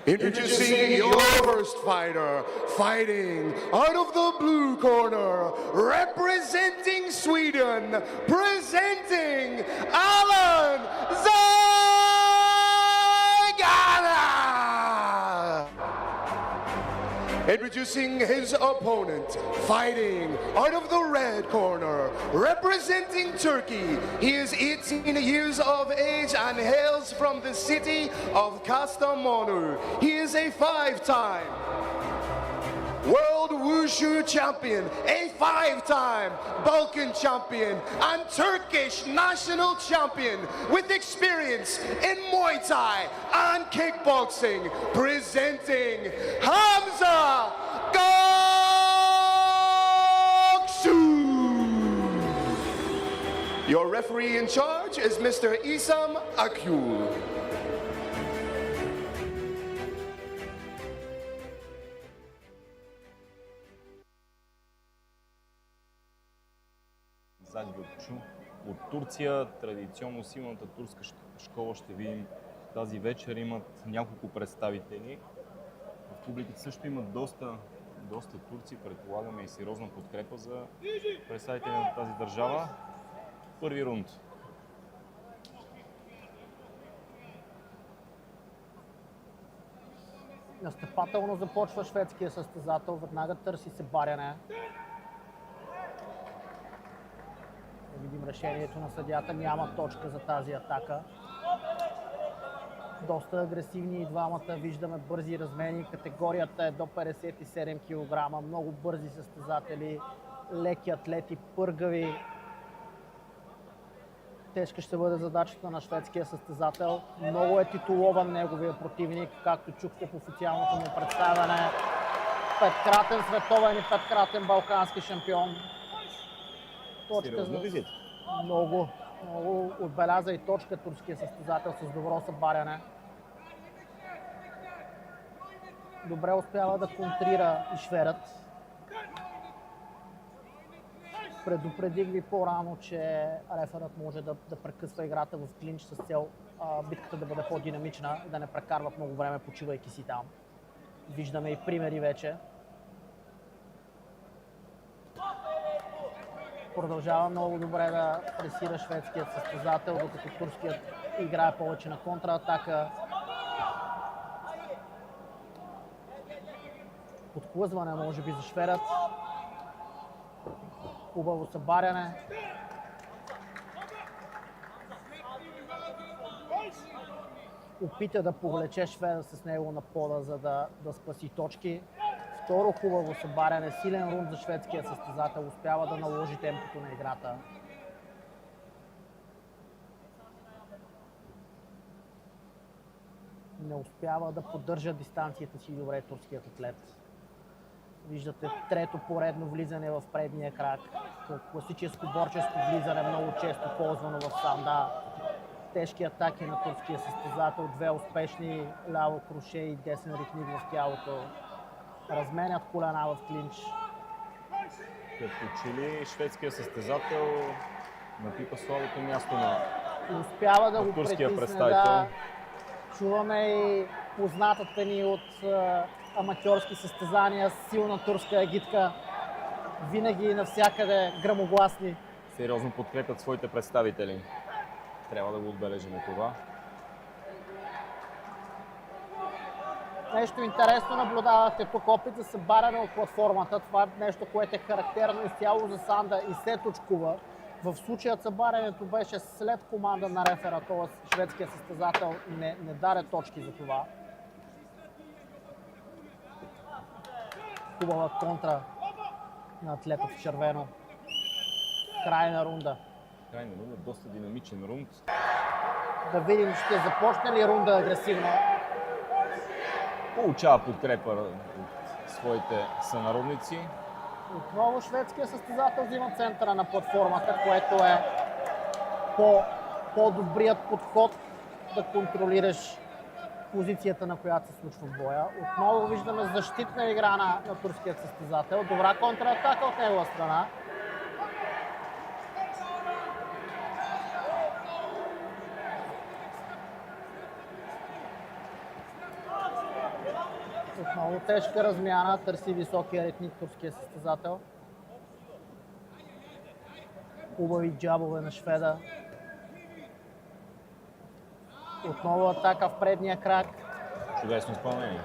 Introducing your first fighter, fighting out of the blue corner, representing Sweden, presenting Alan Zagana! Introducing his opponent, fighting out of the red corner, representing Turkey. He is 18 years of age and hails from the city of Kastamonu. He is a five-time World Wushu champion, a five-time Balkan champion, and Turkish national champion with experience in Muay Thai and kickboxing, presenting Hamza Göksu. Your referee in charge is Mr. Isam Akul. Зад Göksu от Турция, традиционно силната турска школа ще видим тази вечер. Имат няколко представители. В публиката също имат доста турци, предполагаме и сериозна подкрепа за представители на тази държава. Първи рунд. Настъпателно започва шведския състезател, веднага търси се баряне. Да видим решението на съдията, няма точка за тази атака. Доста агресивни и двамата, виждаме бързи размени, категорията е до 57 кг, много бързи състезатели, леки атлети, пъргави. Тежка ще бъде задачата на шведския състезател. Много е титулован неговия противник, както чухте в официалното му представяне. Петкратен световен и петкратен балкански шампион. Точка за... Много отбеляза и точка турския състезател с добро събаряне. Добре успява да контрира и шведът. Предупредих ви по-рано, че реферът може да прекъсва играта в клинч с цел битката да бъде по-динамична и да не прекарват много време почивайки си там. Виждаме и примери вече. Продължава много добре да пресира шведският състезател, докато турският играе повече на контратака. Подхлъзване може би за шведът. Хубаво събаряне. Опита да повлече шведа с него на пода, за да спаси точки. Второ хубаво събаряне, силен рунд за шведския състезател, успява да наложи темпото на играта. Не успява да поддържа дистанцията си добре турският атлет. Виждате трето поредно влизане в предния крак. Класическо борческо влизане, много често ползвано в санда. Тежки атаки на турския състезател, две успешни ляво круше и десен рикник в тялото. Разменят колена в клинч. Като че ли шведския състезател напипа слабото място на успява да го турския притисне, представител. да. Чуваме и познатата ни от аматьорски състезания, силна турска агитка. Винаги и навсякъде гръмогласни. Сериозно подкрепят своите представители. Трябва да го отбележим това. Нещо интересно наблюдавахте тук, опит за събаряне от платформата. Това е нещо, което е характерно изцяло за санда и се точкува. В случая събарянето беше след команда на рефера, т.е. шведския състезател не даде точки за това. Хубава контра на атлета в червено. Крайна рунда. Крайна рунда, доста динамичен рунд. Да видим, ще започне ли рунда агресивно. Получава подкрепа от своите сънародници. Отново шведския състезател взима центъра на платформата, което е по-добрият подход да контролираш позицията, на която се случва в боя. Отново виждаме защитна игра на турският състезател. Добра контратака от негова страна. Отново тежка размяна, търси високия ритник турския състезател. Хубави джабове на шведа. Отново атака в предния крак. Чудесно изпълнение.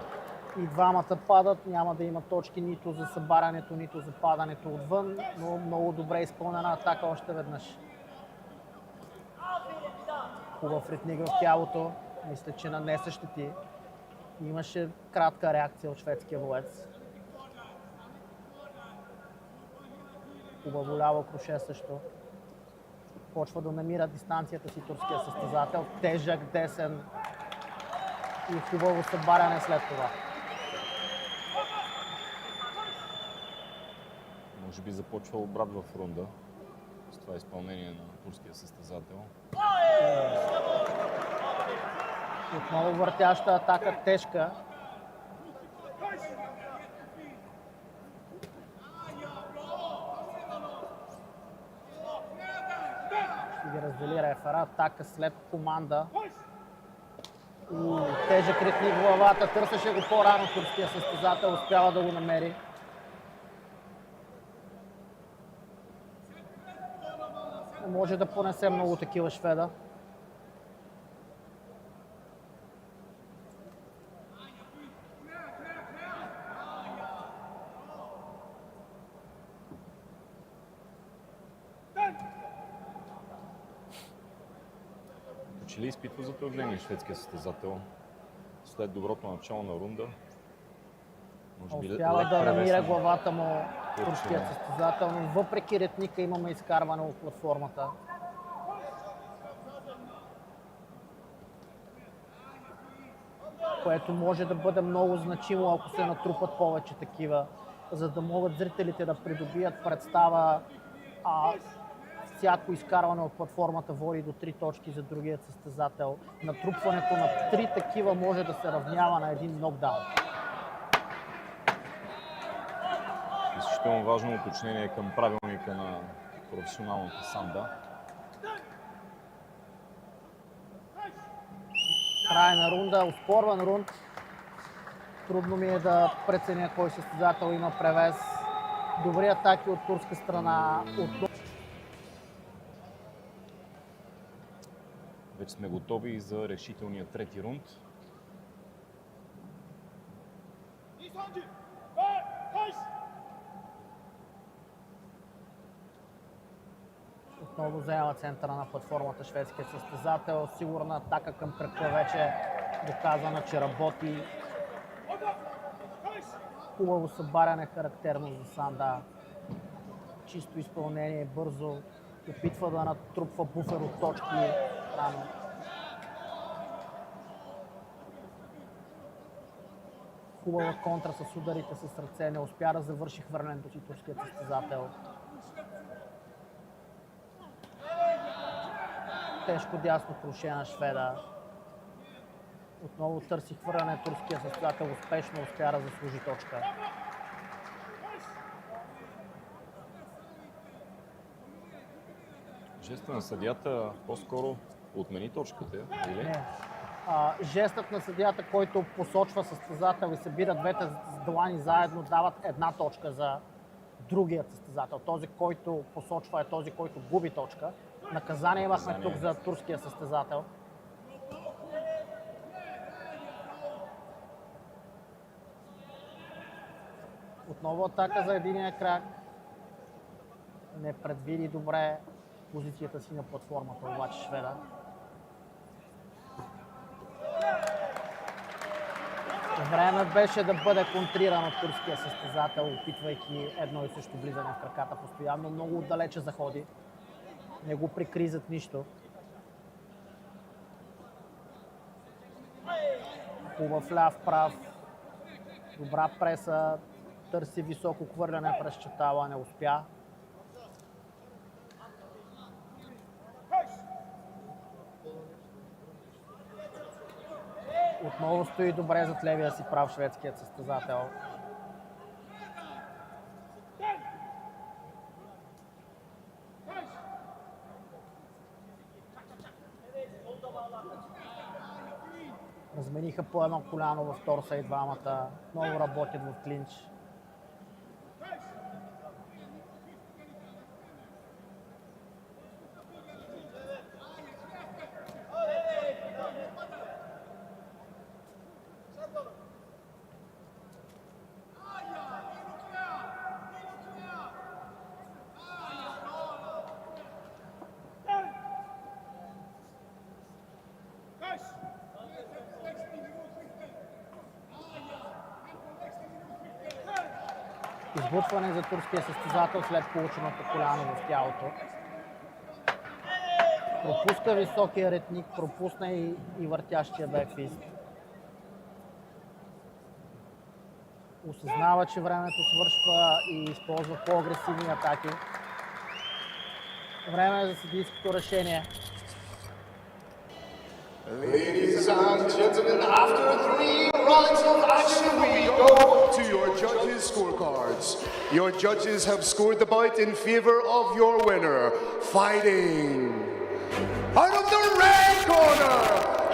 И двамата падат, няма да има точки нито за събарянето, нито за падането отвън, но много добре изпълнена атака още веднъж. Хубав ритник в тялото, мисля, че нанесе щети. Имаше кратка реакция от шведския боец. Хубаво ляво круше също. Почва да намира дистанцията си турския състезател. Тежък десен и хубаво събаряне след това. Може би започва обрат в рунда с това изпълнение на турския състезател. Отново въртяща атака, тежка. Ще ги раздели рефера. Атака след команда. Тежък ритник в главата. Търсеше го по-рано турския състезател. Успява да го намери. Може да понесе много такива шведа. Че ли изпитва затруднение шведския състезател след доброто начало на рунда? Успява да намира главата му турският състезател, но въпреки ритника имаме изкарване от платформата. Което може да бъде много значимо, ако се натрупат повече такива, за да могат зрителите да придобият представа. Всяко изкарване от платформата води до 3 точки за другият състезател. Натрупването на 3 такива може да се равнява на един нокдаун. Изключително важно уточнение към правилника на професионалната самбо. Край на рунда, оспорван рунд. Трудно ми е да преценя кой състезател има превес. Добри атаки от турска страна. Вече сме готови за решителния трети рунд. Отново заема центъра на платформата шведския състезател. Сигурна атака към кръка вече доказана, че работи. Хубаво събаряне, характерно за Санда. Чисто изпълнение, бързо. Опитва да натрупва буфер от точки рано. Хубава контра с ударите с ръце. Не успя да завърши хвърлянето си турският състезател. Тежко дясно круше на шведа. Отново търси хвърляне. Турският състезател успешно успя да заслужи точка. Жеста на съдията по-скоро отмени точката, или? Не. Жестът на съдията, който посочва състезател и събира двете длани заедно, дават 1 точка за другият състезател. Този, който посочва, е този, който губи точка. Наказание имахме тук за турския състезател. Отново атака за единия крак. Не предвиди добре позицията си на платформата, обаче шведа. Време беше да бъде контриран от турския състезател, опитвайки едно и също влизане в краката постоянно. Много отдалече заходи. Не го прикризат нищо. Хубав ляв прав. Добра преса. Търси високо хвърляне през чатала. Не успя. Отново стои добре зад левия си прав шведският състезател. Размени Смениха по едно коляно в торса и двамата. Много работят в клинч. Избутване за турския състезател след полученото коляно в тялото. Пропуска високия ретник, пропусна и въртящия бекфист. Осъзнава, че времето свършва и използва по-агресивни атаки. Време е за съдийското решение. Ladies and gentlemen, after 3 rounds of action, we go to your judges' scorecards. Your judges have scored the bout in favor of your winner, fighting out of the red corner,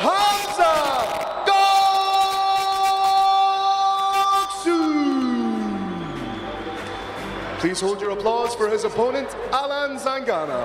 Hamza Goksu. Please hold your applause for his opponent, Alan Zangana.